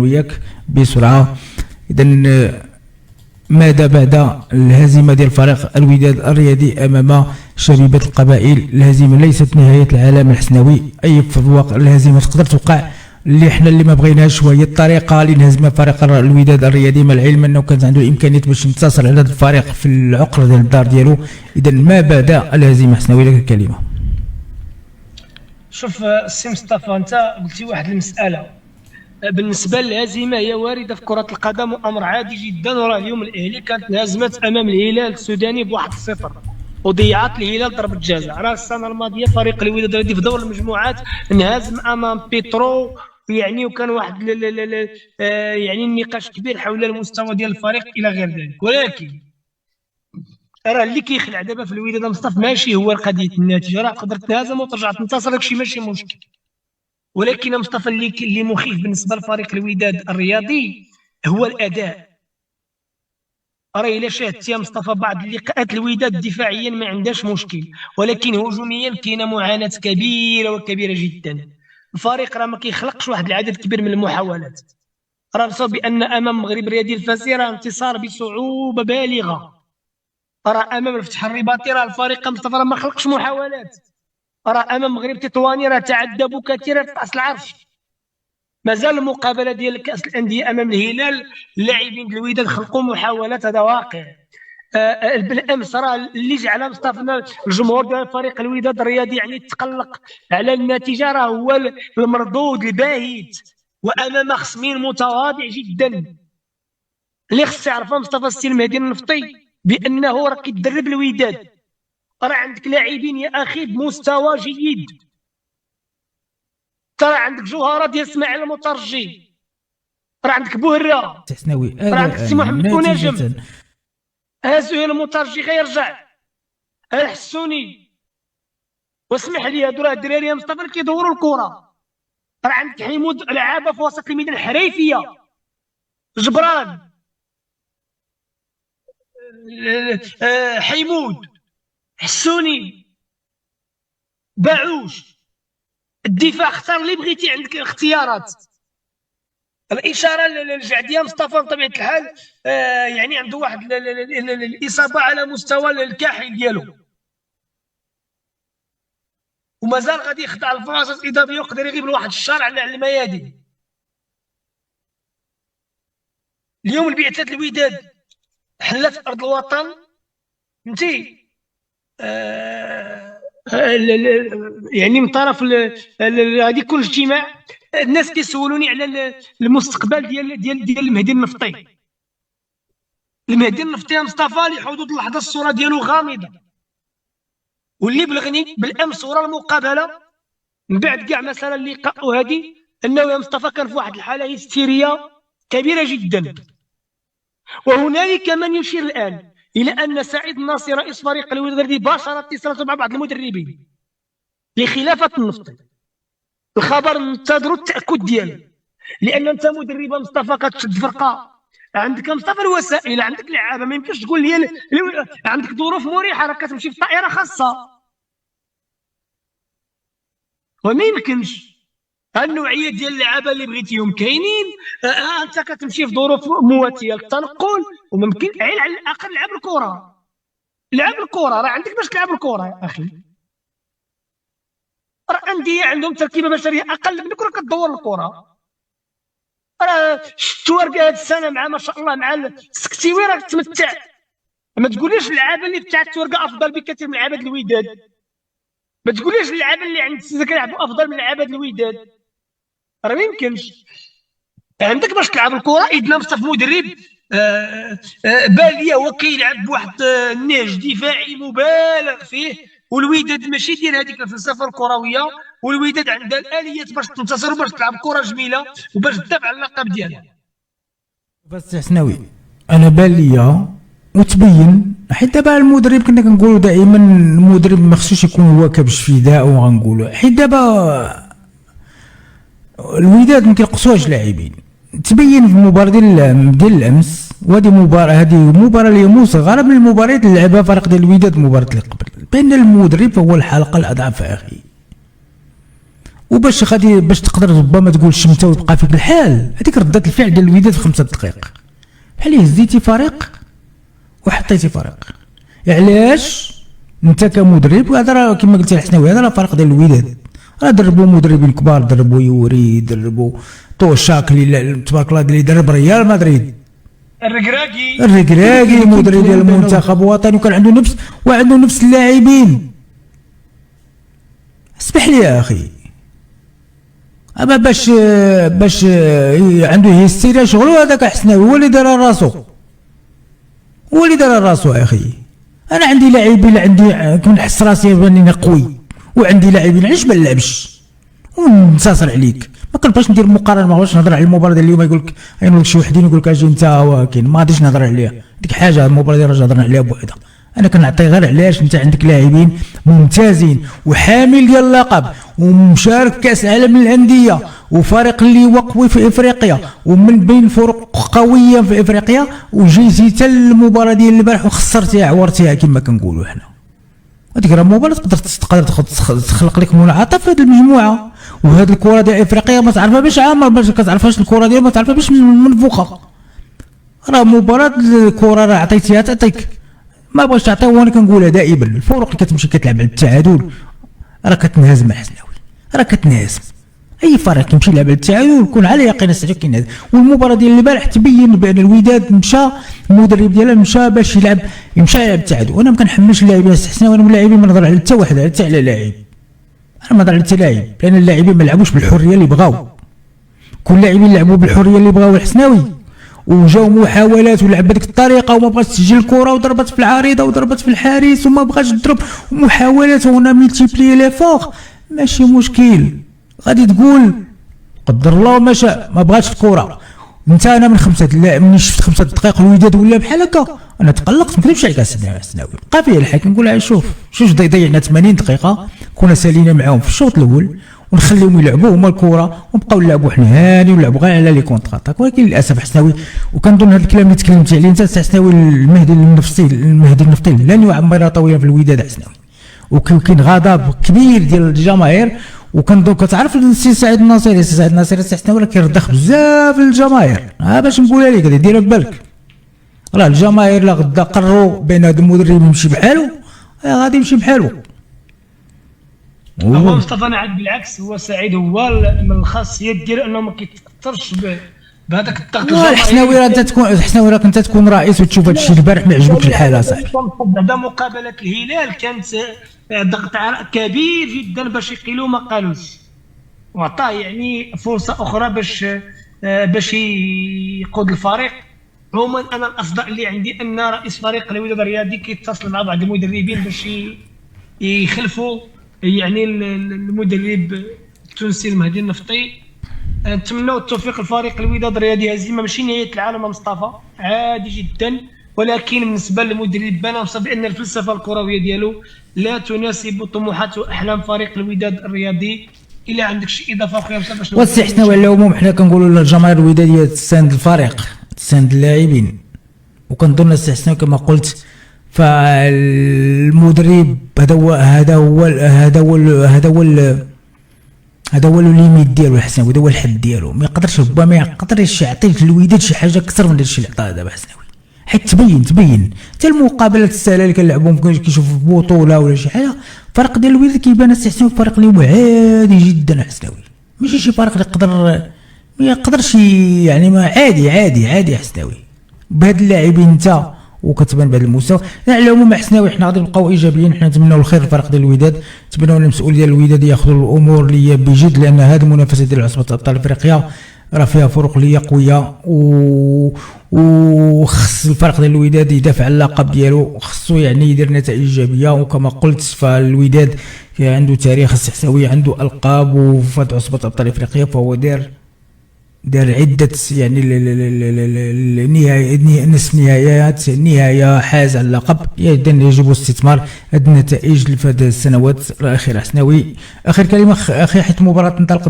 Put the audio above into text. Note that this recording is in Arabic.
وياك بسرعه. اذا ماذا بعد الهزيمه ديال فريق الوداد الرياضي امام شبيبه القبائل؟ الهزيمه ليست نهايه العالم الحسناوي، اي في الواقع الهزيمه تقدر توقع، اللي ما بغيناش وهي الطريقه اللي نهزم فريق الوداد الرياضي، مع العلم انه كانت عنده الامكانيات باش ينتصر على هذا الفريق في العقر ديال الدار ديالو. اذا ما بعد الهزيمه حسناوي لك الكلمه. شوف السي مصطفى، انت قلتي واحد المساله، بالنسبه للهزيمه هي وارده في كره القدم وامر عادي جدا. وراه اليوم الاهلي كانت انهزمت امام الهلال السوداني ب1-0 وضيعت الهلال ضربه جزاء. راه السنه الماضيه فريق الوداد الرياضي في دور المجموعات انهزم امام بيترو، يعني وكان واحد يعني النقاش كبير حول المستوى ديال الفريق الى غير ذلك. ولكن راه اللي كيخلع دابا في الوداد مصطفى ماشي هو قضيه النتيجه، راه تقدر تنهزم وترجع تنتصر، داكشي ماشي مشكل. ولكن مصطفى اللي مخيف بالنسبه لفريق الوداد الرياضي هو الاداء. راه الا شاهدتي يا مصطفى بعض اللقاءات الوداد دفاعيا ما عندهاش مشكل، ولكن هجوميا كاينه معاناه كبيره وكبيره جدا. الفريق راه ما كيخلقش واحد العدد كبير من المحاولات، راه بسبب بان امام المغرب الرياضي الفاسي راه انتصار بصعوبه بالغه. راه امام الفتح الرباطي راه الفريق مصطفى راه ما خلقش محاولات. راه امام المغرب تطواني راه تعذبوا كثيرا في كاس العرش. مازال المقابله ديال كاس الانديه امام الهلال اللاعبين الوداد خلقوا محاولات، هذا واقع. بالامس راه اللي جعل مصطفى الجمهور ديال فريق الوداد الرياضي يعني تقلق على النتيجه راه هو المردود الباهت وامام خصمين متواضع جدا. اللي خص يعرفها مصطفى السي المهدي النفطي بانه راه كيدرب الوداد، راه عندك لاعبين يا اخي بمستوى جيد. ترى عندك جوهره ديال اسماعيل المترجي، راه عندك بوهره، حسناوي راه عندك السي محمد بونجم، هازو المترجي غيرجع، الحسوني. واسمح لي هادو راه الدراري مصطفى اللي كيدوروا الكره. راه عندك حيمود لعابه في وسط الميدان، حريفيه، جبران، حيمود، حسوني، باعوش. الدفاع اختار اللي بغيتي، عندك اختيارات. الاشاره للجعديه مصطفى بطبيعه الحال يعني عنده واحد الاصابه على مستوى الكاحل ديالو، ومازال غادي يخضع لفرص اضافيه ويقدر يغيب لواحد الشهر على الميادين. اليوم البعثات الوداد حلت ارض الوطن، فهمتي؟ يعني من طرف غادي يكون اجتماع. الناس كيسولوني على المستقبل ديال المهدي النفطي. المهدي النفطي مصطفى لحدود اللحظه الصوره ديالو غامضه، واللي بلغني بالامس ورا المقابله من بعد كاع مساله اللقاء وهذه انه يا مصطفى كان في واحد الحاله هستيريه كبيره جدا. وهنالك من يشير الان الى ان سعيد الناصر رئيس فريق الوداد باشر اتصالاته مع بعض المدربين لخلافه النفطي. الخبر ننتظر التاكد ديالو، لان انت مدرب مصطفى كتشد فرقه، عندك مصطفى الوسائل، عندك لعابه، ما يمكنش تقول لي عندك ظروف مريحه، راه كتمشي في طائره خاصه وما يمكنش. النوعيه ديال اللعابه اللي بغيتيهم كاينين، انت كتمشي في ظروف مواتيه للتنقل وممكن على الاقل لعب الكره. لعب الكره راه عندك باش تلعب الكره يا اخي. راه انديه عندهم تركيبه بشريه اقل منك راه كتدور الكره. راه التوارق هذه السنه مع ما شاء الله مع السكتيوي راه تمتع. ما تقوليش اللعابه اللي بتاع التوارق افضل بكثير من لعابه الوداد، ما تقوليش اللعابه اللي عند السيده كيلعبوا افضل من لعابه الوداد، راه ما يمكنش. عندك باش تلعب الكره اذا مصطفى مدرب باليه هو كيلعب بواحد النهج دفاعي مبالغ فيه، والوداد ماشي ديال هذيك الفلسفه الكرويه، والوداد عندها الاليات باش تنتصر وباش تلعب كره جميله وباش تدافع على اللقب ديالها. بس حسناوي انا بان ليا وتبين، حيت دابا المدرب كنا كنقولوا دائما المدرب ما خصوش يكون هو كبش فداء، وغنقولوا حيت دابا الوداد ما كينقصوهاش لاعبين. تبين في المباراه ديال الامس، وهذه مباراه اللي مصغره من المباريات اللي لعبها فريق ديال الوداد المباراه اللي قبل، بان المدرب هو الحلقه الاضعف اخي. وباش غادي باش تقدر ربما تقول شمته ويبقى فيك الحال، هذيك ردة الفعل ديال الوداد في 5 دقائق بحال هزيتي فريق وحطيتي فريق. علاش؟ انت كمدرب، وهذا راه كما قلت الحسناوي هذا راه فريق ديال الوداد، راه دربوا مدربين كبار، دربوا يوري، دربوا توشاك اللي تبارك الله اللي درب ريال مدريد، الركراكي مدرب ديال المنتخب الوطني، وكان عنده نفس اللاعبين. اسمح لي يا اخي، اما باش عنده هيستيريا شغلو هذاك حسناوي هو اللي دار راسو، يا اخي. انا عندي لاعبين، عندي كنحس راسي باني قوي، وعندي لاعبين علاش ما نلعبش وننتصر عليك. ما كنبغيش ندير مقارنه، ما بغيتش نهضر على المباراه ديال اليوم يقول لك شي وحدين يقول لك اجي انت ولكن ما غاديش نهضر عليها ديك حاجه. المباراه ديال هضرنا عليها بوحدها، انا كنعطي غير علاش انت عندك لاعبين ممتازين وحامل ديال اللقب ومشارك في كاس العالم للانديه وفريق اللي هو قوي في افريقيا ومن بين فرق قويه في افريقيا، وجيتي حتى المباراه ديال البارح وخسرتيها عورتيها كما كنقولوا حنا. هذيك راه مباراه تقدر تخلق لك منعطف في هذه المجموعه. وهذه الكره ديال افريقيا ما تعرفها باش عامر، ما كتعرفهاش الكره ديال ما تعرفها باش منفوخه. راه مباراه الكره راه عطيتيها تعطيك، ما بغيتش تعطيها. وانا كنقولها دائما، الفرق اللي كتمشي كتلعب على التعادل راه كتنهزم الحسناوي، راه كتنهزم. اي فريق كيمشي يلعب على التعادل يكون على يقين الساعه كينهزم. والمباراه ديال البارح تبين بان الوداد مشى، المدرب ديالها مشى باش يلعب التعادل. وانا ما كنحملش اللاعبين الحسناوي، وانا من اللاعبين ما نهضر على حتى واحد، حتى على لاعب. انا ما نهضر على حتى لاعب، لان اللاعبين ما لعبوش بالحريه اللي بغاو. كل اللاعبين لعبوا بالحريه اللي بغاو الحسناوي، وجاو محاولات ولعب بهذيك الطريقه وما بغاش تسجل الكره وضربت في العارضه وضربت في الحارس وما بغاش تضرب، ومحاولات هنا ملتيبلي لي فوق. ماشي مشكل، غادي تقول قدر الله ما شاء، ما بغاتش الكره. انا من شفت 5 دقائق الوداد ولا بحال هكا انا تقلقت، ما نكذبش عليك الحسناوي. بقى فيه الحال نقول شوف ضيعنا 80 دقيقه، كنا سالينا معاهم في الشوط الاول ونخليهم يلعبوا هما الكره ونبقاو نلعبوا حنا هاني ونلعبوا غير على لي كونتر اتاك. ولكن للاسف حسناوي، وكنظن هذا الكلام اللي تكلمت عليه انت حسناوي، المهدي النفطي لن يعمر طويلا في الوداد حسناوي، وكاين غضب كبير ديال الجماهير. وكنظن كتعرف السي سعيد الناصري، حسناوي راه كيرضخ بزاف للجماهير. باش نقولها لك هذه ديرها ببالك، راه الجماهير لا غدا قرروا بان هذا المدرب يمشي بحاله غادي يمشي بحاله. هو مصطفى انا عاد بالعكس، هو سعيد هو من الخاصيات ديالو انه ما كيتاثرش بهذاك الضغط الجماهيري. حسناوي راه حسناوي راه كنت تكون رئيس وتشوف هذا الشيء البارح ما عجبكش الحال اصاحبي. بعد مقابله الهلال كانت ضغط كبير جدا باش يقيلوا ما قالوش، وعطاه يعني فرصه اخرى باش يقود الفريق. عموما انا الافضل اللي عندي ان رئيس فريق الوداد الرياضي كيتصل مع بعض المدربين باش يخلفوا يعني المدرب التونسي المهدي النفطي. نتمنوا التوفيق لفريق الوداد الرياضي. هزيمه ماشي نهايه العالم مصطفى، عادي جدا، ولكن بالنسبه للمدرب بان بان الفلسفه الكرويه ديالو لا تناسب طموحات واحلام فريق الوداد الرياضي. الا عندك شي اضافه اخرى باش وسي حسناوي، على العموم حنا كنقولوا للجماهير الوداديه تساند الفريق، تساند اللاعبين. وكنظن السي حسناوي كما قلت فالمدرب هذا هو الليميت ديالو الحسناوي، هذا هو الحد ديالو. ما يقدرش يعطي الوداد شي حاجه اكثر من الشيء اللي عطاه دابا حسناوي. حيت تبين حتى المقابلات السهله اللي كنلعبوهم كيشوفوا في بطوله ولا شي حاجه، الفرق ديال الوداد كيبان السي حسناوي فريق اللي هو عادي جدا حسناوي، ماشي شي فريق اللي ما يقدرش يعني ما عادي حسناوي بهاد اللاعبين انت وكتبان بهذا المستوى. على العموم حسناوي حنا غادي نبقاو ايجابيين، حنا نتمناو الخير للفريق ديال الوداد، نتمناو المسؤول ديال الوداد ياخذوا الامور اللي هي بجد، لان هذه المنافسه ديال عصبه ابطال افريقيا راه فيها فرق اللي هي قويه، وخص الفريق ديال الوداد يدافع على اللقب ديالو، خصو يعني يدير نتائج ايجابيه. وكما قلت فالوداد عنده تاريخ، السحساوي عنده القاب، وفات عصبه ابطال افريقيا فهو دار عده يعني نصف نهايات، نهايه حاز على اللقب. يجب استثمار هذه النتائج في هذه السنوات الاخيره. حسناوي اخر كلمه اخي، حيت المباراه تنطلق